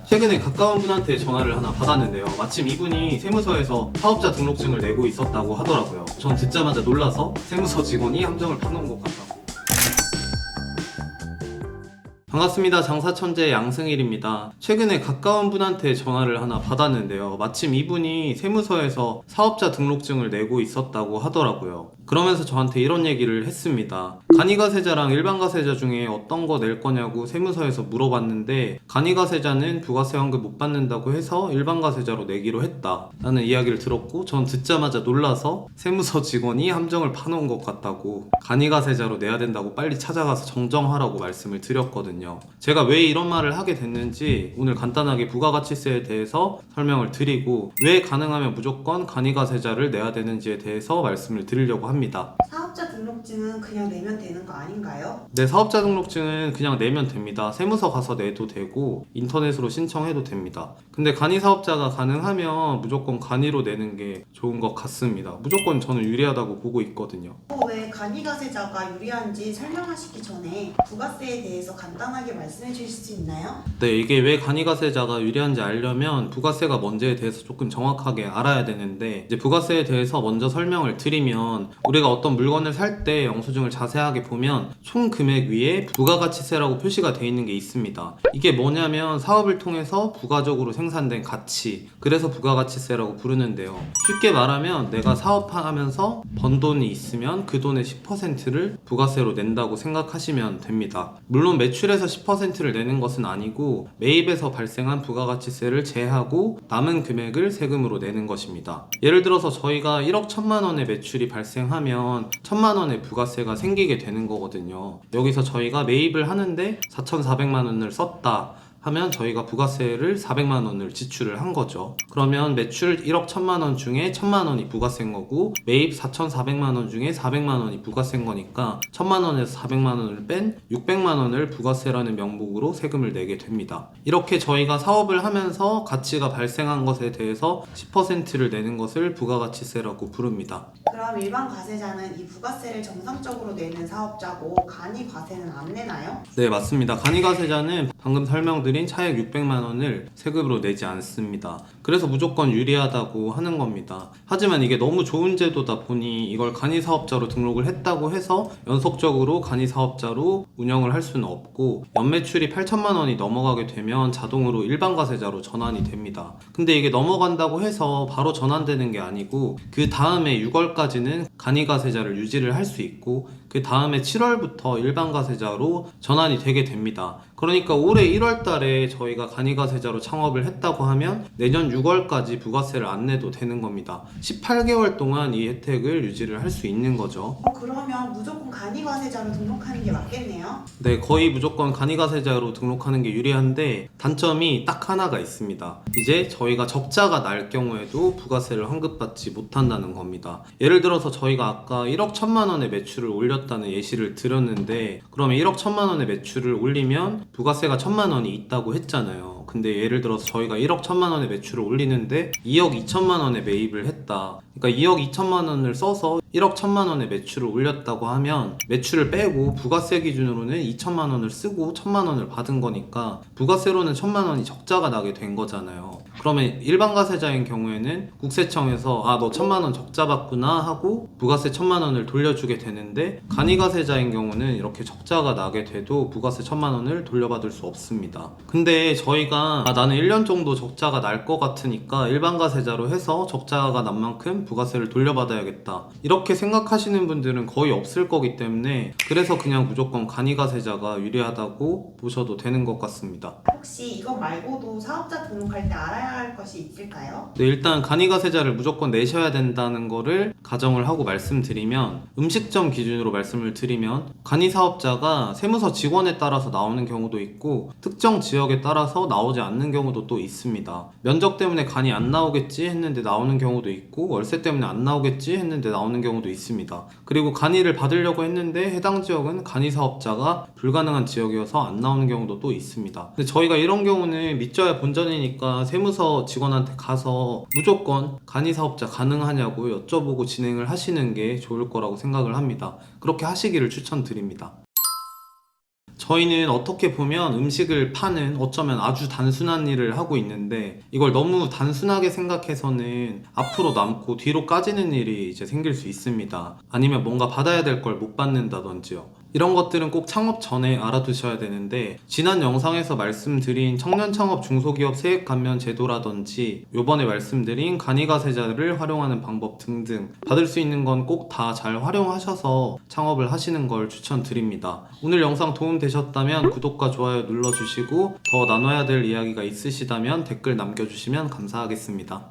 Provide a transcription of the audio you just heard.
최근에 가까운 분한테 전화를 하나 받았는데요. 마침 이분이 세무서에서 사업자 등록증을 내고 있었다고 하더라고요. 전 듣자마자 놀라서 세무서 직원이 함정을 파놓은 것 같다고. 반갑습니다. 장사천재 양승일입니다. 최근에 가까운 분한테 전화를 하나 받았는데요. 마침 이분이 세무서에서 사업자 등록증을 내고 있었다고 하더라고요. 그러면서 저한테 이런 얘기를 했습니다. 간이가세자랑 일반가세자 중에 어떤 거 낼 거냐고 세무서에서 물어봤는데, 간이가세자는 부가세 환급 못 받는다고 해서 일반가세자로 내기로 했다 라는 이야기를 들었고, 전 듣자마자 놀라서 세무서 직원이 함정을 파놓은 것 같다고, 간이가세자로 내야 된다고 빨리 찾아가서 정정하라고 말씀을 드렸거든요. 제가 왜 이런 말을 하게 됐는지 오늘 간단하게 부가가치세에 대해서 설명을 드리고, 왜 가능하면 무조건 간이가세자를 내야 되는지에 대해서 말씀을 드리려고 합니다. 사업자 등록증은 그냥 내면 되는 거 아닌가요? 네, 사업자 등록증은 그냥 내면 됩니다. 세무서 가서 내도 되고 인터넷으로 신청해도 됩니다. 근데 간이사업자가 가능하면 무조건 간이로 내는 게 좋은 것 같습니다. 무조건 저는 유리하다고 보고 있거든요. 왜 간이가세자가 유리한지 설명하시기 전에 부가세에 대해서 간단하게 말씀해 주실 수 있나요? 네, 이게 왜 간이가세자가 유리한지 알려면 부가세가 뭔지에 대해서 조금 정확하게 알아야 되는데, 이제 부가세에 대해서 먼저 설명을 드리면, 우리가 어떤 물건을 살 때 영수증을 자세하게 보면 총 금액 위에 부가가치세라고 표시가 되어 있는 게 있습니다. 이게 뭐냐면 사업을 통해서 부가적으로 생산된 가치, 그래서 부가가치세라고 부르는데요. 쉽게 말하면 내가 사업하면서 번 돈이 있으면 그 돈의 10%를 부가세로 낸다고 생각하시면 됩니다. 물론 매출에서 10%를 내는 것은 아니고 매입에서 발생한 부가가치세를 제하고 남은 금액을 세금으로 내는 것입니다. 예를 들어서 저희가 1억 1천만 원의 매출이 발생하면 1천만 원의 부가세가 생기게 되는 거거든요. 여기서 저희가 매입을 하는데 4,400만 원을 썼다 하면 저희가 부가세를 400만 원을 지출을 한 거죠. 그러면 매출 1억 1천만 원 중에 1천만 원이 부가세인 거고, 매입 4,400만 원 중에 400만 원이 부가세인 거니까 1천만 원에서 400만 원을 뺀 600만 원을 부가세라는 명목으로 세금을 내게 됩니다. 이렇게 저희가 사업을 하면서 가치가 발생한 것에 대해서 10%를 내는 것을 부가가치세라고 부릅니다. 그럼 일반 과세자는 이 부가세를 정상적으로 내는 사업자고 간이과세는 안 내나요? 네, 맞습니다. 간이가세자는 방금 설명드린 차액 600만 원을 세금으로 내지 않습니다. 그래서 무조건 유리하다고 하는 겁니다. 하지만 이게 너무 좋은 제도다 보니 이걸 간이사업자로 등록을 했다고 해서 연속적으로 간이사업자로 운영을 할 수는 없고, 연매출이 8천만 원이 넘어가게 되면 자동으로 일반과세자로 전환이 됩니다. 근데 이게 넘어간다고 해서 바로 전환되는 게 아니고, 그 다음에 6월까지는 간이과세자를 유지를 할 수 있고, 그 다음에 7월부터 일반과세자로 전환이 되게 됩니다. 그러니까 올해 1월 달에 저희가 간이과세자로 창업을 했다고 하면 내년 6월까지 부가세를 안 내도 되는 겁니다. 18개월 동안 이 혜택을 유지를 할 수 있는 거죠. 그러면 무조건 간이과세자로 등록하는 게 맞겠네요? 네, 거의 무조건 간이가세자로 등록하는 게 유리한데, 단점이 딱 하나가 있습니다. 이제 저희가 적자가 날 경우에도 부가세를 환급받지 못한다는 겁니다. 예를 들어서 저희가 아까 1억 1천만 원의 매출을 올렸다는 예시를 드렸는데, 그러면 1억 1천만 원의 매출을 올리면 부가세가 1천만 원이 있다고 했잖아요. 근데 예를 들어서 저희가 1억 1천만 원의 매출을 올리는데 2억 2천만 원에 매입을 했다. 그러니까 2억 2천만 원을 써서 1억 1천만 원의 매출을 올렸다고 하면, 매출을 빼고 부가세 기준으로는 2천만 원을 쓰고 1천만 원을 받은 거니까 부가세로는 1천만 원이 적자가 나게 된 거잖아요. 그러면 일반과세자인 경우에는 국세청에서 너 1천만 원 적자 받구나 하고 부가세 1천만 원을 돌려주게 되는데, 간이과세자인 경우는 이렇게 적자가 나게 돼도 부가세 1천만 원을 돌려받을 수 없습니다. 근데 저희가 나는 1년 정도 적자가 날 것 같으니까 일반과세자로 해서 적자가 난 만큼 부가세를 돌려받아야겠다, 이렇게 생각하시는 분들은 거의 없을 거기 때문에, 그래서 그냥 무조건 간이과세자가 유리하다고 보셔도 되는 것 같습니다. 혹시 이것 말고도 사업자 등록할 때 알아야 할 것이 있을까요? 네, 일단 간이가세자를 무조건 내셔야 된다는 거를 가정을 하고 말씀드리면, 음식점 기준으로 말씀을 드리면 간이사업자가 세무서 직원에 따라서 나오는 경우도 있고 특정 지역에 따라서 나오지 않는 경우도 또 있습니다. 면적 때문에 간이 안 나오겠지 했는데 나오는 경우도 있고, 월세 때문에 안 나오겠지 했는데 나오는 경우도 있습니다. 그리고 간이를 받으려고 했는데 해당 지역은 간이사업자가 불가능한 지역이어서 안 나오는 경우도 또 있습니다. 근데 저희가 이런 경우는 믿져야 본전이니까 세무서 직원한테 가서 무조건 간이사업자 가능하냐고 여쭤보고 진행을 하시는 게 좋을 거라고 생각을 합니다. 그렇게 하시기를 추천드립니다. 저희는 어떻게 보면 음식을 파는 어쩌면 아주 단순한 일을 하고 있는데 이걸 너무 단순하게 생각해서는 앞으로 남고 뒤로 까지는 일이 이제 생길 수 있습니다. 아니면 뭔가 받아야 될 걸 못 받는다든지요. 이런 것들은 꼭 창업 전에 알아두셔야 되는데 지난 영상에서 말씀드린 청년 창업 중소기업 세액 감면 제도라든지 요번에 말씀드린 간이가세자를 활용하는 방법 등등 받을 수 있는 건 꼭 다 잘 활용하셔서 창업을 하시는 걸 추천드립니다. 오늘 영상 도움 되셨다면 구독과 좋아요 눌러주시고 더 나눠야 될 이야기가 있으시다면 댓글 남겨주시면 감사하겠습니다.